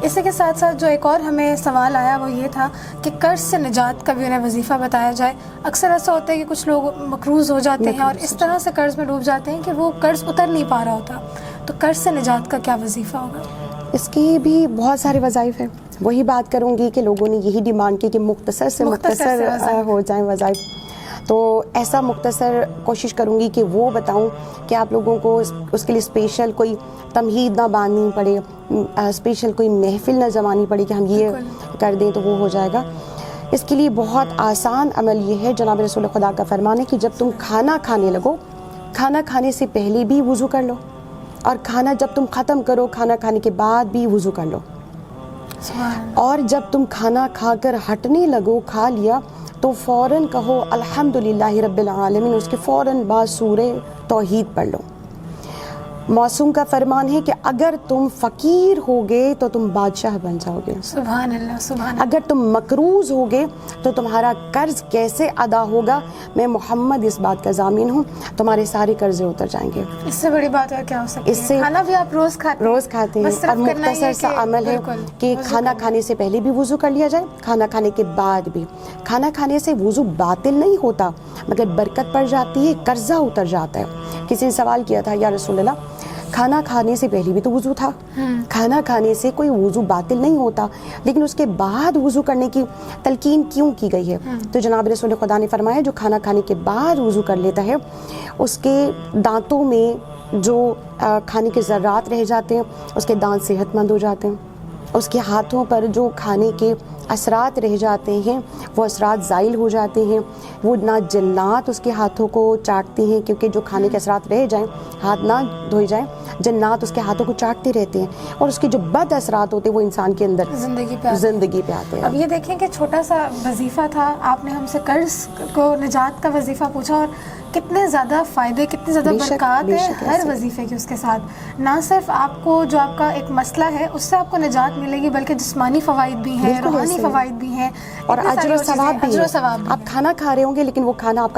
اسی کے ساتھ ساتھ جو ایک اور ہمیں سوال آیا وہ یہ تھا کہ قرض سے نجات کا بھی انہیں وظیفہ بتایا جائے. اکثر ایسا ہوتا ہے کہ کچھ لوگ مقروض ہو جاتے ہیں اور اس طرح سے قرض میں ڈوب جاتے ہیں کہ وہ قرض اتر نہیں پا رہا ہوتا, تو قرض سے نجات کا کیا وظیفہ ہوگا؟ اس کی بھی بہت سارے وظائف ہیں. وہی بات کروں گی کہ لوگوں نے یہی ڈیمانڈ کی کہ مختصر سے مختصر ہو جائیں وظائف, تو ایسا مختصر کوشش کروں گی کہ وہ بتاؤں کہ آپ لوگوں کو اس کے لیے اسپیشل کوئی تمہید نہ باندھنی پڑے, اسپیشل کوئی محفل نہ جمانی پڑے کہ ہم یہ کر دیں تو وہ ہو جائے گا. اس کے لیے بہت آسان عمل یہ ہے, جناب رسول خدا کا فرمان ہے کہ جب تم کھانا کھانے لگو, کھانا کھانے سے پہلے بھی وضو کر لو, اور کھانا جب تم ختم کرو کھانا کھانے کے بعد بھی وضو کر لو. اور جب تم کھانا کھا کر ہٹنے لگو, کھا لیا تو فوراً کہو الحمدللہ رب العالمین, اس کے فوراً بعد سورہ توحید پڑھ لو. معصوم کا فرمان ہے کہ اگر تم فقیر ہوگے تو تم بادشاہ بن جاؤ گے. سبحان اللہ, سبحان اللہ. اگر تم مقروض ہوگے تو تمہارا قرض کیسے ادا ہوگا؟ میں محمد اس بات کا ضامن ہوں, تمہارے سارے قرضے اتر جائیں گے. اس سے بڑی بات اور کیا ہو سکتی ہے؟ کھانا بھی آپ روز کھاتے ہیں, اور مختصر سا عمل ہے کہ کھانا کھانے سے پہلے بھی وضو کر لیا جائے, کھانا کھانے کے بعد بھی. کھانا کھانے سے وضو باطل نہیں ہوتا مگر برکت پڑ جاتی ہے, قرضہ اتر جاتا ہے. کسی نے سوال کیا تھا, یا رسول اللہ کھانا کھانے سے پہلے بھی تو وضو تھا, کھانا کھانے سے کوئی وضو باطل نہیں ہوتا, لیکن اس کے بعد وضو کرنے کی تلقین کیوں کی گئی ہے؟ تو جناب رسول خدا نے فرمایا جو کھانا کھانے کے بعد وضو کر لیتا ہے اس کے دانتوں میں جو کھانے کے ذرات رہ جاتے ہیں اس کے دانت صحت مند ہو جاتے ہیں. اس کے ہاتھوں پر جو کھانے کے اثرات رہ جاتے ہیں وہ اثرات زائل ہو جاتے ہیں. وہ نہ جنات اس کے ہاتھوں کو چاٹتے ہیں, کیونکہ جو کھانے کے اثرات رہ جائیں, ہاتھ نہ دھوئے جائیں, جنات اس کے ہاتھوں کو چاٹتے رہتے ہیں, اور اس کے جو بد اثرات ہوتے ہیں وہ انسان کے اندر زندگی پہ آتے ہیں. اب یہ دیکھیں کہ چھوٹا سا وظیفہ تھا, آپ نے ہم سے قرض کو نجات کا وظیفہ پوچھا, اور کتنے زیادہ فائدے, کتنی زیادہ برکات ہے ہر وظیفے کی اس کے ساتھ. نہ صرف آپ کو جو آپ کا ایک مسئلہ ہے اس سے آپ کو نجات ملے گی, بلکہ جسمانی فوائد بھی ہیں, روحانی فوائد بھی ہیں, اور اجر و ثواب بھی ہے. اجر و ثواب بھی. آپ کھانا کھا رہے ہوں گے لیکن وہ کھانا آپ